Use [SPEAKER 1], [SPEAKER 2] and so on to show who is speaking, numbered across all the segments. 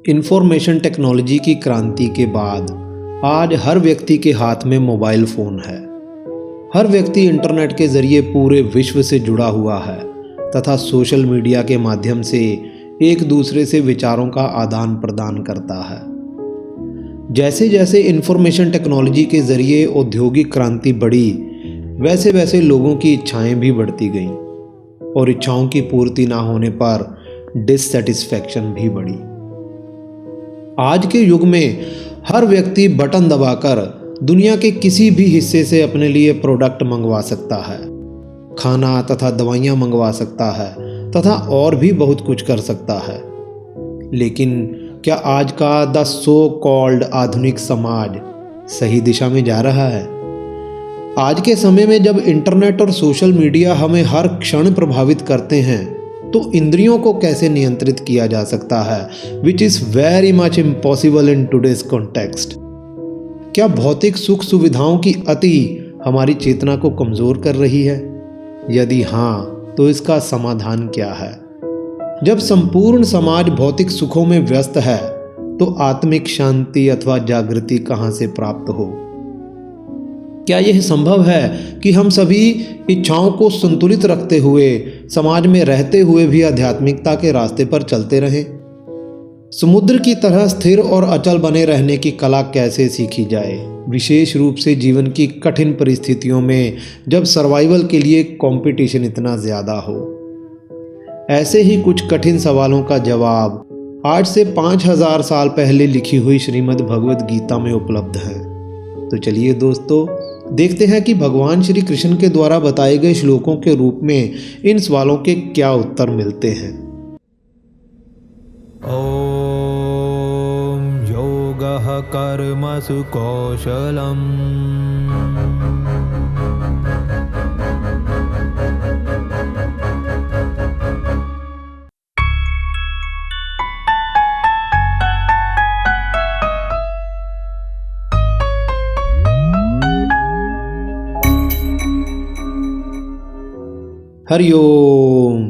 [SPEAKER 1] Information technology की क्रांति के बाद आज हर व्यक्ति के हाथ में मोबाइल फ़ोन है। हर व्यक्ति इंटरनेट के ज़रिए पूरे विश्व से जुड़ा हुआ है तथा सोशल मीडिया के माध्यम से एक दूसरे से विचारों का आदान प्रदान करता है। जैसे जैसे इंफॉर्मेशन टेक्नोलॉजी के ज़रिए औद्योगिक क्रांति बढ़ी, वैसे वैसे लोगों की इच्छाएं भी बढ़ती गईं और इच्छाओं की पूर्ति ना होने पर डिससेटिस्फैक्शन भी बढ़ी। आज के युग में हर व्यक्ति बटन दबाकर दुनिया के किसी भी हिस्से से अपने लिए प्रोडक्ट मंगवा सकता है, खाना तथा दवाइयाँ मंगवा सकता है तथा और भी बहुत कुछ कर सकता है। लेकिन क्या आज का द सो कॉल्ड आधुनिक समाज सही दिशा में जा रहा है? आज के समय में जब इंटरनेट और सोशल मीडिया हमें हर क्षण प्रभावित करते हैं, तो इंद्रियों को कैसे नियंत्रित किया जा सकता है, which is very much impossible in today's context. क्या भौतिक सुख सुविधाओं की अति हमारी चेतना को कमज़ोर कर रही है? यदि हाँ, तो इसका समाधान क्या है? जब संपूर्ण समाज भौतिक सुखों में व्यस्त है, तो आत्मिक शांति अथवा जागृति कहाँ से प्राप्त हो? क्या यह संभव है कि हम सभी इच्छाओं को संतुलित रखते हुए समाज में रहते हुए भी आध्यात्मिकता के रास्ते पर चलते रहें? समुद्र की तरह स्थिर और अचल बने रहने की कला कैसे सीखी जाए, विशेष रूप से जीवन की कठिन परिस्थितियों में जब सर्वाइवल के लिए कंपटीशन इतना ज़्यादा हो? ऐसे ही कुछ कठिन सवालों का जवाब आज से 5000 साल पहले लिखी हुई श्रीमद् भगवद गीता में उपलब्ध है। तो चलिए दोस्तों, देखते हैं कि भगवान श्री कृष्ण के द्वारा बताए गए श्लोकों के रूप में इन सवालों के क्या उत्तर मिलते हैं।
[SPEAKER 2] ओम योगः कर्मसु कौशलम्
[SPEAKER 1] हरिओम।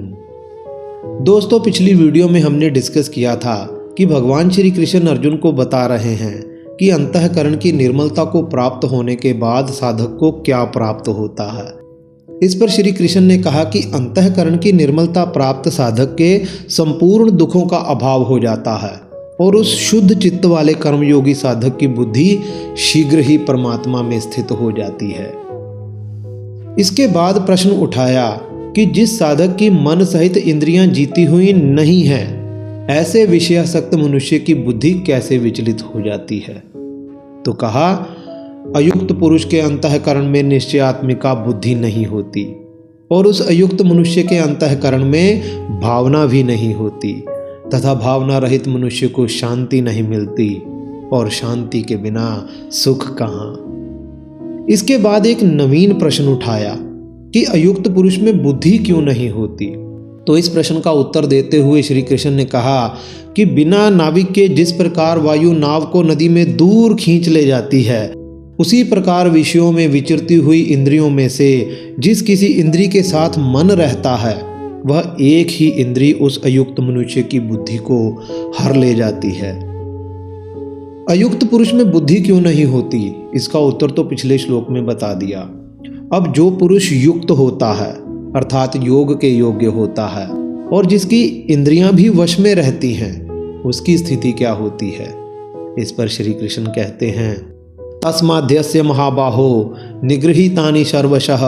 [SPEAKER 1] दोस्तों, पिछली वीडियो में हमने डिस्कस किया था कि भगवान श्री कृष्ण अर्जुन को बता रहे हैं कि अंतःकरण की निर्मलता को प्राप्त होने के बाद साधक को क्या प्राप्त होता है। इस पर श्री कृष्ण ने कहा कि अंतःकरण की निर्मलता प्राप्त साधक के संपूर्ण दुखों का अभाव हो जाता है और उस शुद्ध चित्त वाले कर्मयोगी साधक की बुद्धि शीघ्र ही परमात्मा में स्थित हो जाती है। इसके बाद प्रश्न उठाया कि जिस साधक की मन सहित इंद्रियां जीती हुई नहीं हैं, ऐसे विषयासक्त मनुष्य की बुद्धि कैसे विचलित हो जाती है? तो कहा, अयुक्त पुरुष के अंतःकरण में निश्चयात्मिका बुद्धि नहीं होती और उस अयुक्त मनुष्य के अंतःकरण में भावना भी नहीं होती तथा भावना रहित मनुष्य को शांति नहीं मिलती और शांति के बिना सुख कहाँ। इसके बाद एक नवीन प्रश्न उठाया कि अयुक्त पुरुष में बुद्धि क्यों नहीं होती? तो इस प्रश्न का उत्तर देते हुए श्री कृष्ण ने कहा कि बिना नाविक के जिस प्रकार वायु नाव को नदी में दूर खींच ले जाती है, उसी प्रकार विषयों में विचरती हुई इंद्रियों में से जिस किसी इंद्री के साथ मन रहता है, वह एक ही इंद्री उस अयुक्त मनुष्य की बुद्धि को हर ले जाती है। अयुक्त पुरुष में बुद्धि क्यों नहीं होती? इसका उत्तर तो पिछले श्लोक में बता दिया। अब जो पुरुष युक्त होता है, अर्थात योग के योग्य होता है और जिसकी इंद्रियां भी वश में रहती हैं, उसकी स्थिति क्या होती है? इस पर श्री कृष्ण कहते हैं, तस्माद्यस्य महाबाहो निगृहीतानि सर्वशः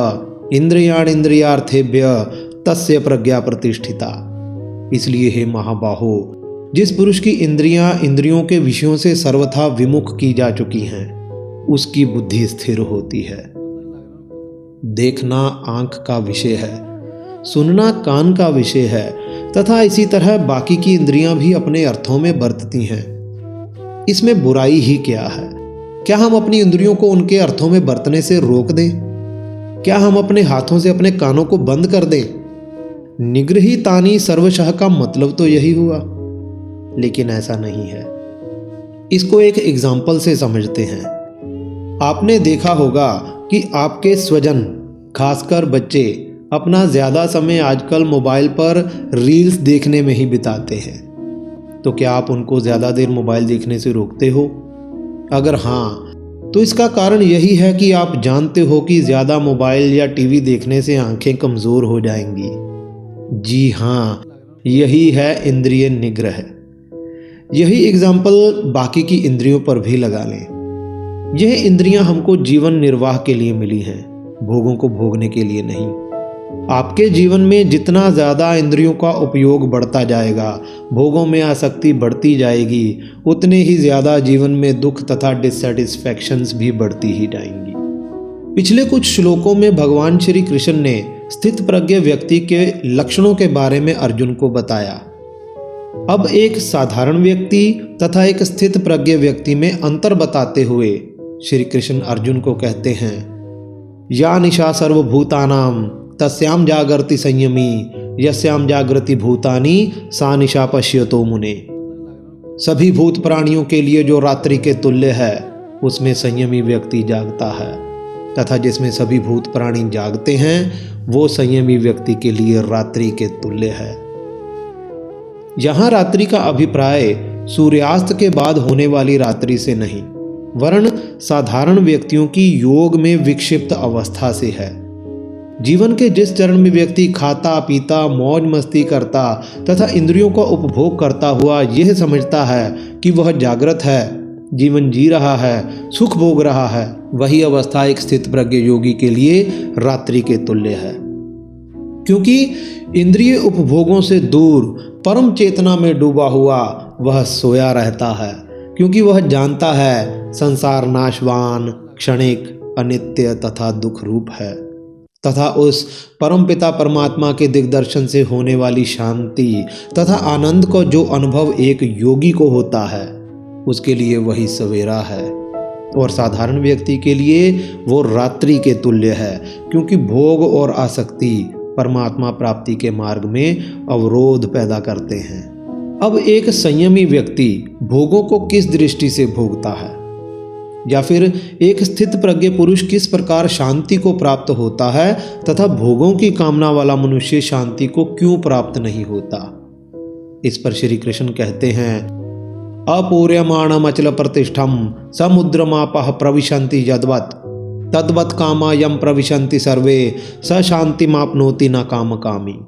[SPEAKER 1] इंद्रियाणि इंद्रियार्थेभ्य तस्य प्रज्ञा प्रतिष्ठिता। इसलिए हे महाबाहो, जिस पुरुष की इंद्रियां इंद्रियों के विषयों से सर्वथा विमुख की जा चुकी हैं, उसकी बुद्धि स्थिर होती है। देखना आंख का विषय है, सुनना कान का विषय है तथा इसी तरह बाकी की इंद्रियां भी अपने अर्थों में बरतती हैं। इसमें बुराई ही क्या है? क्या हम अपनी इंद्रियों को उनके अर्थों में बरतने से रोक दें? क्या हम अपने हाथों से अपने कानों को बंद कर दें? निगृहीतानि सर्वशः का मतलब तो यही हुआ, लेकिन ऐसा नहीं है। इसको एक एग्जाम्पल से समझते हैं। आपने देखा होगा कि आपके स्वजन, खासकर बच्चे, अपना ज़्यादा समय आजकल मोबाइल पर रील्स देखने में ही बिताते हैं। तो क्या आप उनको ज़्यादा देर मोबाइल देखने से रोकते हो? अगर हाँ, तो इसका कारण यही है कि आप जानते हो कि ज़्यादा मोबाइल या टीवी देखने से आंखें कमज़ोर हो जाएंगी। जी हाँ, यही है इंद्रिय निग्रह। यही एग्जाम्पल बाकी की इंद्रियों पर भी लगा लें। यह इंद्रियां हमको जीवन निर्वाह के लिए मिली हैं, भोगों को भोगने के लिए नहीं। आपके जीवन में जितना ज़्यादा इंद्रियों का उपयोग बढ़ता जाएगा, भोगों में आसक्ति बढ़ती जाएगी, उतने ही ज़्यादा जीवन में दुख तथा डिससेटिस्फैक्शंस भी बढ़ती ही जाएंगी। पिछले कुछ श्लोकों में भगवान श्री कृष्ण ने स्थित प्रज्ञ व्यक्ति के लक्षणों के बारे में अर्जुन को बताया। अब एक साधारण व्यक्ति तथा एक स्थित प्रज्ञ व्यक्ति में अंतर बताते हुए श्री कृष्ण अर्जुन को कहते हैं, या निशा सर्वभूतानाम तस्याम जागृति संयमी यस्याम जागृति भूतानि सा निशा पश्यतो मुने। सभी भूत प्राणियों के लिए जो रात्रि के तुल्य है, उसमें संयमी व्यक्ति जागता है, तथा जिसमें सभी भूत प्राणी जागते हैं, वो संयमी व्यक्ति के लिए रात्रि के तुल्य है। यहाँ रात्रि का अभिप्राय सूर्यास्त के बाद होने वाली रात्रि से नहीं, वरन साधारण व्यक्तियों की योग में विक्षिप्त अवस्था से है। जीवन के जिस चरण में व्यक्ति खाता पीता मौज मस्ती करता तथा इंद्रियों का उपभोग करता हुआ यह समझता है कि वह जागृत है, जीवन जी रहा है, सुख भोग रहा है, वही अवस्था एक स्थित प्रज्ञ योगी के लिए रात्रि के तुल्य है। क्योंकि इंद्रिय उपभोगों से दूर परम चेतना में डूबा हुआ वह सोया रहता है, क्योंकि वह जानता है संसार नाशवान, क्षणिक, अनित्य तथा दुख रूप है, तथा उस परमपिता परमात्मा के दिग्दर्शन से होने वाली शांति तथा आनंद को जो अनुभव एक योगी को होता है, उसके लिए वही सवेरा है। और साधारण व्यक्ति के लिए वो रात्रि के तुल्य है, क्योंकि भोग और आसक्ति परमात्मा प्राप्ति के मार्ग में अवरोध पैदा करते हैं। अब एक संयमी व्यक्ति भोगों को किस दृष्टि से भोगता है, या फिर एक स्थित प्रज्ञ पुरुष किस प्रकार शांति को प्राप्त होता है, तथा भोगों की कामना वाला मनुष्य शांति को क्यों प्राप्त नहीं होता? इस पर श्री कृष्ण कहते हैं, अपूर्यमाणम अचल प्रतिष्ठम समुद्रमापः प्रविशन्ति यद्वत् तद्वत् कामा यम प्रविशन्ति सर्वे स शांतिमाप्नोति न काम कामी।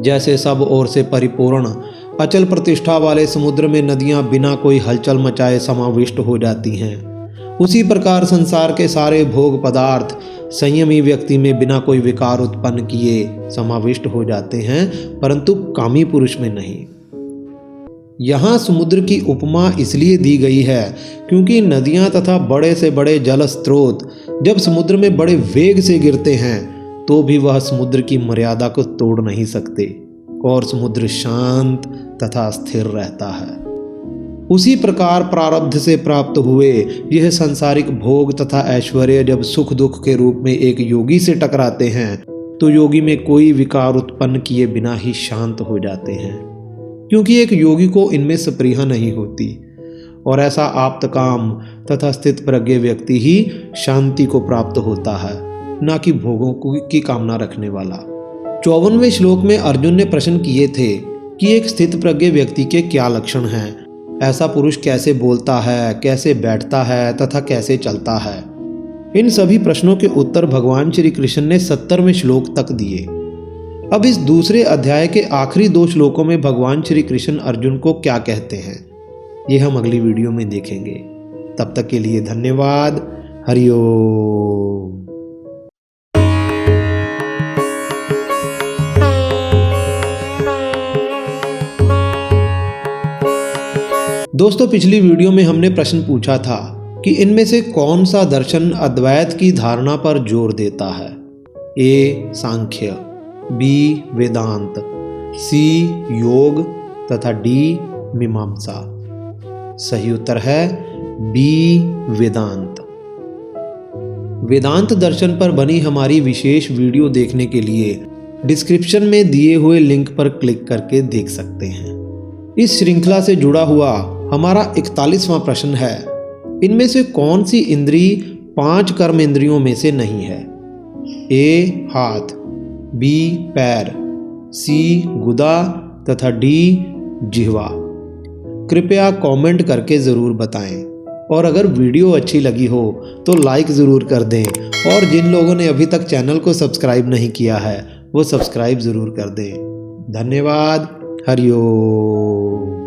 [SPEAKER 1] जैसे सब ओर से परिपूर्ण अचल प्रतिष्ठा वाले समुद्र में नदियां बिना कोई हलचल मचाए समाविष्ट हो जाती हैं, उसी प्रकार संसार के सारे भोग पदार्थ संयमी व्यक्ति में बिना कोई विकार उत्पन्न किए समाविष्ट हो जाते हैं, परंतु कामी पुरुष में नहीं। यहाँ समुद्र की उपमा इसलिए दी गई है क्योंकि नदियाँ तथा बड़े से बड़े जल स्रोत जब समुद्र में बड़े वेग से गिरते हैं तो भी वह समुद्र की मर्यादा को तोड़ नहीं सकते और समुद्र शांत तथा स्थिर रहता है। उसी प्रकार प्रारब्ध से प्राप्त हुए यह सांसारिक भोग तथा ऐश्वर्य जब सुख दुख के रूप में एक योगी से टकराते हैं तो योगी में कोई विकार उत्पन्न किए बिना ही शांत हो जाते हैं, क्योंकि एक योगी को इनमें स्पृहा नहीं होती। और ऐसा आप्त काम तथा स्थित प्रज्ञ व्यक्ति ही शांति को प्राप्त होता है, न कि भोगों की कामना रखने वाला। 54वें श्लोक में अर्जुन ने प्रश्न किए थे कि एक स्थित प्रज्ञ व्यक्ति के क्या लक्षण हैं, ऐसा पुरुष कैसे बोलता है, कैसे बैठता है तथा कैसे चलता है। इन सभी प्रश्नों के उत्तर भगवान श्री कृष्ण ने 70वें श्लोक तक दिए। अब इस दूसरे अध्याय के आखिरी 2 श्लोकों में भगवान श्री कृष्ण अर्जुन को क्या कहते हैं, ये हम अगली वीडियो में देखेंगे। तब तक के लिए धन्यवाद। हरि ओम। दोस्तों, पिछली वीडियो में हमने प्रश्न पूछा था कि इनमें से कौन सा दर्शन अद्वैत की धारणा पर जोर देता है। ए सांख्य, बी वेदांत, सी योग तथा डी मीमांसा। सही उत्तर है बी वेदांत। वेदांत दर्शन पर बनी हमारी विशेष वीडियो देखने के लिए डिस्क्रिप्शन में दिए हुए लिंक पर क्लिक करके देख सकते हैं। इस श्रृंखला से जुड़ा हुआ हमारा 41वां प्रश्न है, इनमें से कौन सी इंद्री 5 कर्म इंद्रियों में से नहीं है। ए हाथ, बी पैर, सी गुदा तथा डी जिह्वा। कृपया कमेंट करके ज़रूर बताएं और अगर वीडियो अच्छी लगी हो तो लाइक ज़रूर कर दें और जिन लोगों ने अभी तक चैनल को सब्सक्राइब नहीं किया है वो सब्सक्राइब ज़रूर कर दें। धन्यवाद। हरि ओम।